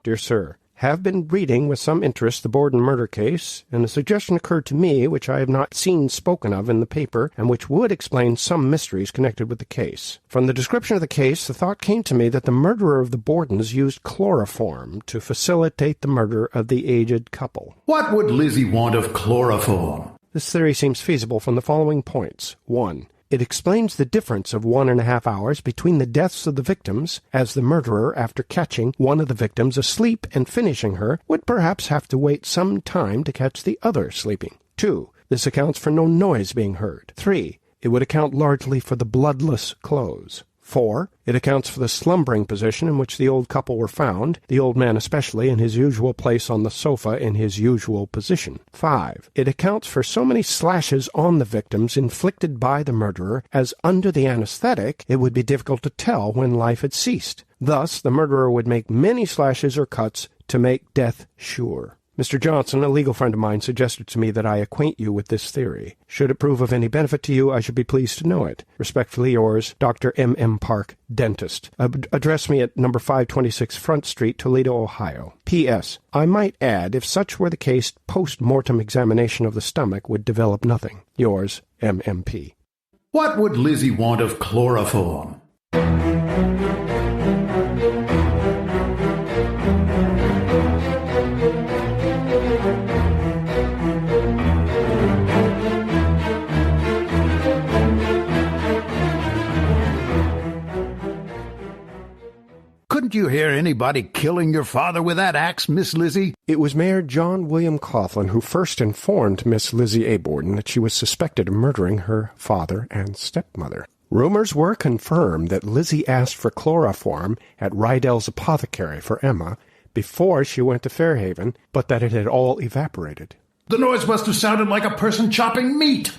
Dear Sir, have been reading with some interest the Borden murder case, and a suggestion occurred to me which I have not seen spoken of in the paper, and which would explain some mysteries connected with the case. From the description of the case, the thought came to me that the murderer of the Bordens used chloroform to facilitate the murder of the aged couple. What would Lizzie want of chloroform? This theory seems feasible from the following points. 1. It explains the difference of 1.5 hours between the deaths of the victims, as the murderer, after catching one of the victims asleep and finishing her, would perhaps have to wait some time to catch the other sleeping. 2. This accounts for no noise being heard. 3. It would account largely for the bloodless clothes. 4. It accounts for the slumbering position in which the old couple were found, the old man especially in his usual place on the sofa in his usual position. 5. It accounts for so many slashes on the victims inflicted by the murderer, as under the anesthetic it would be difficult to tell when life had ceased. Thus the murderer would make many slashes or cuts to make death sure. Mr. Johnson, a legal friend of mine, suggested to me that I acquaint you with this theory. Should it prove of any benefit to you, I should be pleased to know it. Respectfully yours, Dr. M. Park, Dentist. Address me at number 526 Front Street, Toledo, Ohio. P.S. I might add, if such were the case, post-mortem examination of the stomach would develop nothing. Yours, M.M.P. What would Lizzie want of chloroform? Couldn't you hear anybody killing your father with that axe, Miss Lizzie? It was Mayor John William Coughlin who first informed Miss Lizzie A. Borden that she was suspected of murdering her father and stepmother. Rumors were confirmed that Lizzie asked for chloroform at Rydell's apothecary for Emma before she went to Fairhaven, but that it had all evaporated. The noise must have sounded like a person chopping meat.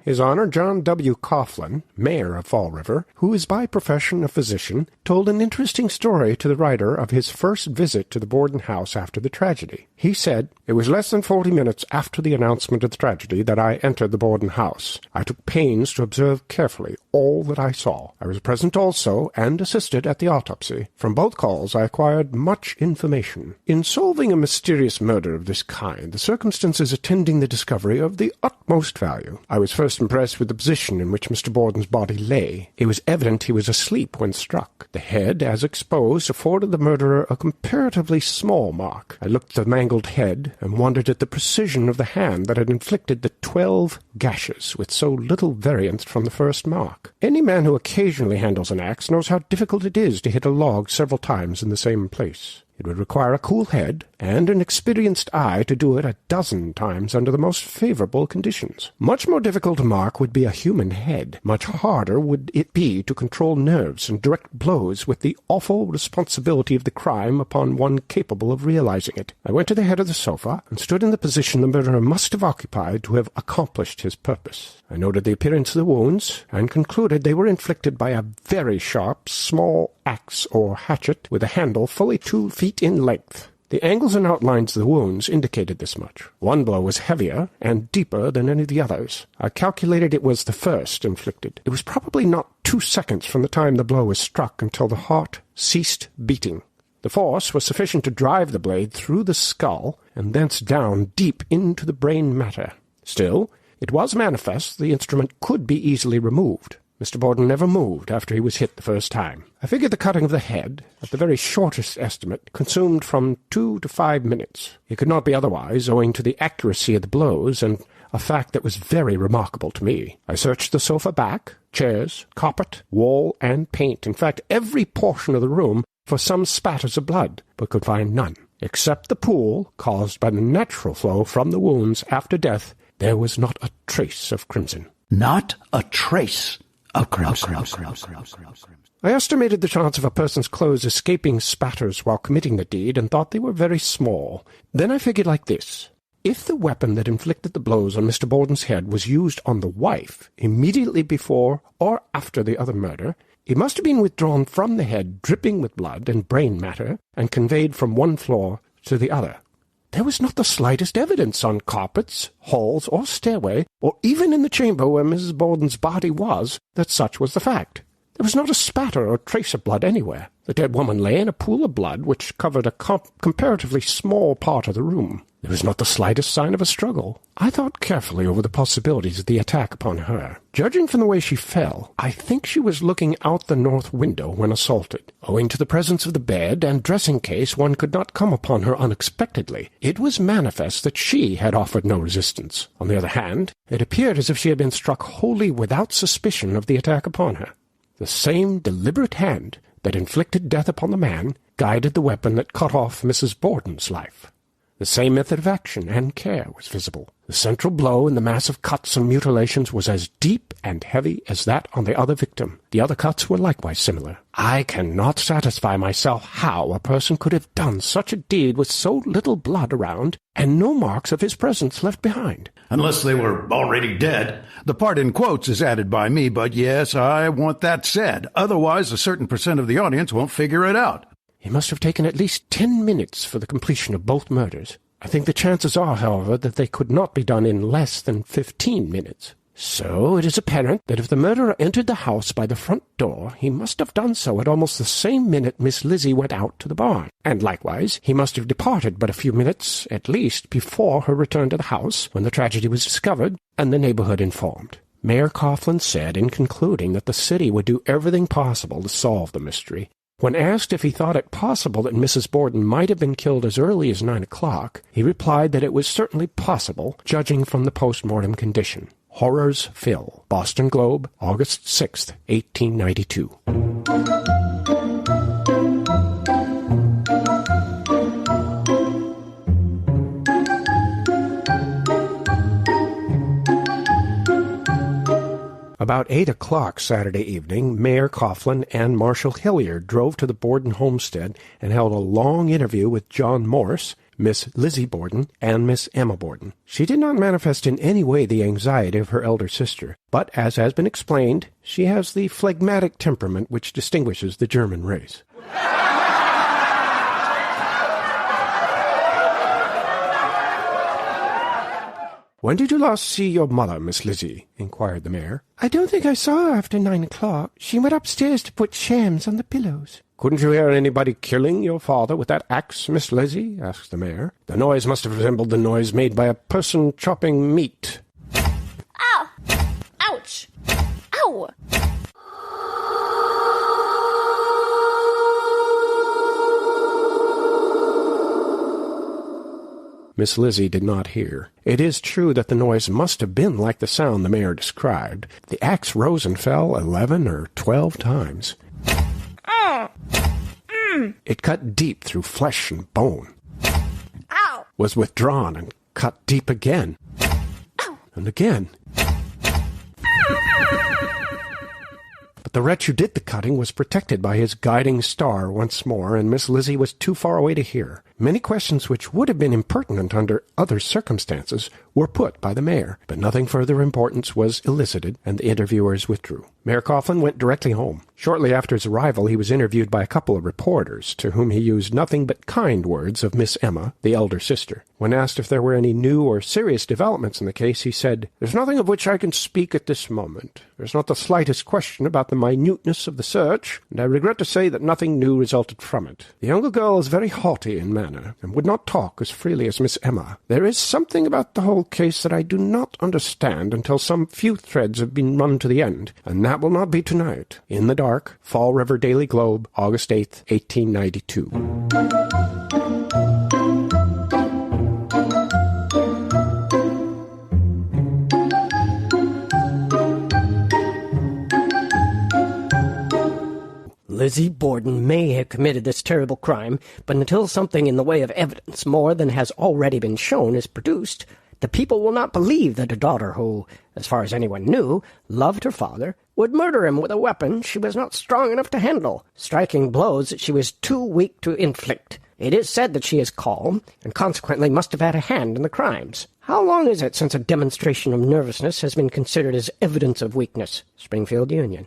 His Honor John W. Coughlin, mayor of Fall River, who is by profession a physician, told an interesting story to the writer of his first visit to the Borden house after the tragedy. He said, "It was less than 40 minutes after the announcement of the tragedy that I entered the Borden house. I took pains to observe carefully all that I saw. I was present also, and assisted at the autopsy. From both calls I acquired much information. In solving a mysterious murder of this kind, the circumstances attending the discovery are of the utmost value. I was first impressed with the position in which Mr. Borden's body lay. It was evident he was asleep when struck. The head, as exposed, afforded the murderer a comparatively small mark. I looked at the mangled head, and wondered at the precision of the hand that had inflicted the 12 gashes, with so little variance from the first mark. Any man who occasionally handles an axe knows how difficult it is to hit a log several times in the same place. It would require a cool head and an experienced eye to do it 12 times under the most favorable conditions. Much more difficult to mark would be a human head. Much harder would it be to control nerves and direct blows with the awful responsibility of the crime upon one capable of realizing it. I went to the head of the sofa and stood in the position the murderer must have occupied to have accomplished his purpose. I noted the appearance of the wounds and concluded they were inflicted by a very sharp, small axe or hatchet with a handle fully 2 feet in length. The angles and outlines of the wounds indicated this much. One blow was heavier and deeper than any of the others. I calculated it was the first inflicted. It was probably not 2 seconds from the time the blow was struck until the heart ceased beating. The force was sufficient to drive the blade through the skull and thence down deep into the brain matter. Still, it was manifest the instrument could be easily removed. Mr. Borden never moved after he was hit the first time. I figured the cutting of the head, at the very shortest estimate, consumed from 2 to 5 minutes. It could not be otherwise, owing to the accuracy of the blows, and a fact that was very remarkable to me. I searched the sofa back, chairs, carpet, wall, and paint, in fact every portion of the room, for some spatters of blood, but could find none. Except the pool, caused by the natural flow from the wounds after death, there was not a trace of crimson. Not a trace of crimson. I estimated the chance of a person's clothes escaping spatters while committing the deed, and thought they were very small. Then I figured like this. if the weapon that inflicted the blows on Mr. Borden's head was used on the wife immediately before or after the other murder, it must have been withdrawn from the head dripping with blood and brain matter and conveyed from one floor to the other. There was not the slightest evidence on carpets, halls, or stairway, or even in the chamber where Mrs. Borden's body was, that such was the fact. There was not a spatter or trace of blood anywhere. The dead woman lay in a pool of blood which covered a comparatively small part of the room. There was not the slightest sign of a struggle. I thought carefully over the possibilities of the attack upon her. Judging from the way she fell, I think she was looking out the north window when assaulted. Owing to the presence of the bed and dressing-case, one could not come upon her unexpectedly. It was manifest that she had offered no resistance. On the other hand, it appeared as if she had been struck wholly without suspicion of the attack upon her. The same deliberate hand that inflicted death upon the man guided the weapon that cut off Mrs. Borden's life. The same method of action and care was visible. The central blow in the mass of cuts and mutilations was as deep and heavy as that on the other victim. The other cuts were likewise similar. I cannot satisfy myself how a person could have done such a deed with so little blood around and no marks of his presence left behind. Unless they were already dead. The part in quotes is added by me, but yes, I want that said. Otherwise, a certain percent of the audience won't figure it out. It must have taken at least 10 minutes for the completion of both murders. I think the chances are, however, that they could not be done in less than 15 minutes. So it is apparent that if the murderer entered the house by the front door, he must have done so at almost the same minute Miss Lizzie went out to the barn. And likewise, he must have departed but a few minutes, at least, before her return to the house, when the tragedy was discovered and the neighborhood informed. Mayor Coughlin said in concluding that the city would do everything possible to solve the mystery. When asked if he thought it possible that Mrs. Borden might have been killed as early as 9 o'clock, he replied that it was certainly possible, judging from the post-mortem condition. Horrors Fill. Boston Globe, August 6, 1892. About 8 o'clock Saturday evening, Mayor Coughlin and Marshal Hilliard drove to the Borden homestead and held a long interview with John Morse, Miss Lizzie Borden, and Miss Emma Borden. She did not manifest in any way the anxiety of her elder sister, but, as has been explained, she has the phlegmatic temperament which distinguishes the German race. "When did you last see your mother, Miss Lizzie?" inquired the mayor. "I don't think I saw her after 9 o'clock. She went upstairs to put shams on the pillows." "Couldn't you hear anybody killing your father with that axe, Miss Lizzie?" asked the mayor. "The noise must have resembled the noise made by a person chopping meat." Ow! Ouch! Ow! Miss Lizzie did not hear. It is true that the noise must have been like the sound the mayor described. The axe rose and fell 11 or 12 times. It cut deep through flesh and bone. Ow! Was withdrawn and cut deep again. Ow! And again. But the wretch who did the cutting was protected by his guiding star once more, and Miss Lizzie was too far away to hear. Many questions which would have been impertinent under other circumstances were put by the mayor, but nothing further importance was elicited, and the interviewers withdrew. Mayor Coughlin went directly home. Shortly after his arrival, he was interviewed by a couple of reporters, to whom he used nothing but kind words of Miss Emma, the elder sister. When asked if there were any new or serious developments in the case, he said, "There's nothing of which I can speak at this moment. There's not the slightest question about the minuteness of the search, and I regret to say that nothing new resulted from it. The younger girl is very haughty in manner, and would not talk as freely as Miss Emma. There is something about the whole case that I do not understand until some few threads have been run to the end, and that will not be tonight." In the Dark, Fall River Daily Globe, August 8th, 1892. Lizzie Borden may have committed this terrible crime, but until something in the way of evidence more than has already been shown is produced, the people will not believe that a daughter who, as far as anyone knew, loved her father, would murder him with a weapon she was not strong enough to handle, striking blows that she was too weak to inflict. It is said that she is calm, and consequently must have had a hand in the crimes. How long is it since a demonstration of nervousness has been considered as evidence of weakness? Springfield Union.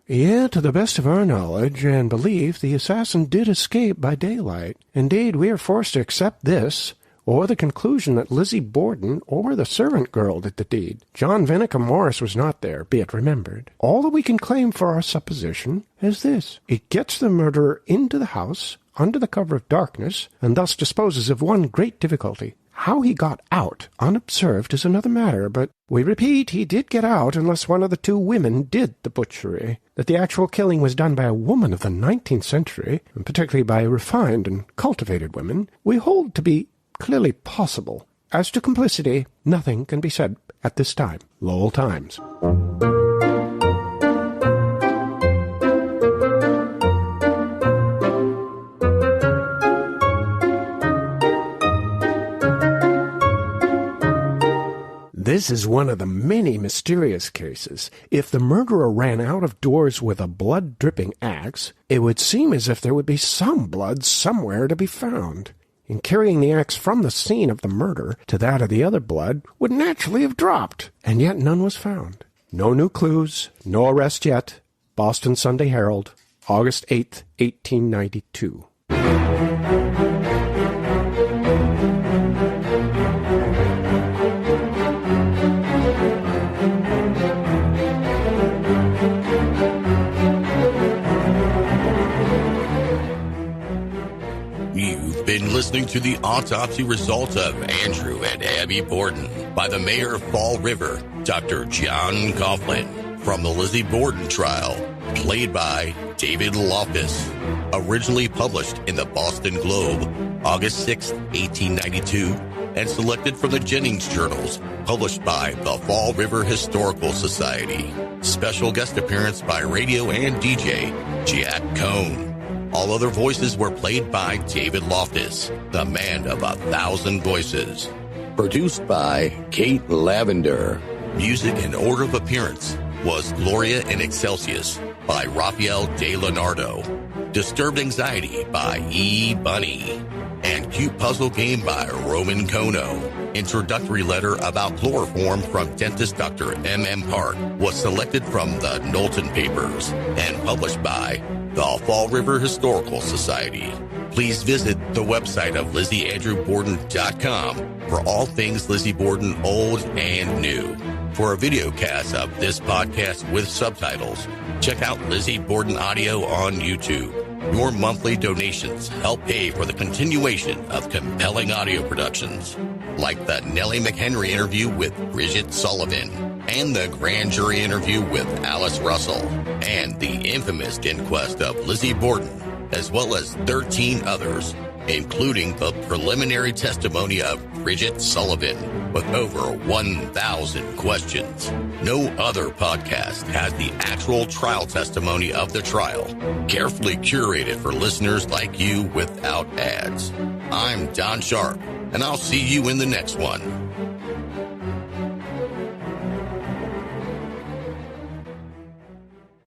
Yeah, to the best of our knowledge and belief, the assassin did escape by daylight. Indeed, we are forced to accept this, or the conclusion that Lizzie Borden or the servant girl did the deed. John Vinicum Morse was not there, be it remembered. All that we can claim for our supposition is this. It gets the murderer into the house under the cover of darkness, and thus disposes of one great difficulty. How he got out unobserved is another matter, but we repeat, he did get out unless one of the two women did the butchery. That the actual killing was done by a woman of the 19th century, and particularly by refined and cultivated women, we hold to be clearly possible. As to complicity, nothing can be said at this time. Lowell Times. This is one of the many mysterious cases. If the murderer ran out of doors with a blood-dripping axe, it would seem as if there would be some blood somewhere to be found. In carrying the axe from the scene of the murder to that of the other blood would naturally have dropped, and yet none was found. No new clues, no arrest yet. Boston Sunday Herald, August 8th, 1892. You've been listening to the autopsy result of Andrew and Abby Borden by the mayor of Fall River, Dr. John Coughlin, from the Lizzie Borden trial, played by David Loftus. Originally published in the Boston Globe, August 6, 1892, and selected from the Jennings Journals, published by the Fall River Historical Society. Special guest appearance by radio and DJ Jack Cohn. All other voices were played by David Loftus, the man of 1,000 voices. Produced by Kate Lavender. Music in order of appearance was Gloria in Excelsis by Rafael De Leonardo, Disturbed Anxiety by E. Bunny, and Cute Puzzle Game by Roman Kono. Introductory letter about chloroform from dentist Dr. M.M. Park was selected from the Knowlton Papers and published by the Fall River Historical Society. Please visit the website of LizzieAndrewBorden.com for all things Lizzie Borden old and new. For a video cast of this podcast with subtitles, check out Lizzie Borden Audio on YouTube. Your monthly donations help pay for the continuation of compelling audio productions, like the Nellie McHenry interview with Bridget Sullivan, and the grand jury interview with Alice Russell, and the infamous inquest of Lizzie Borden, as well as 13 others, including the preliminary testimony of Bridget Sullivan, with over 1,000 questions. No other podcast has the actual trial testimony of the trial, carefully curated for listeners like you without ads. I'm Don Sharp, and I'll see you in the next one.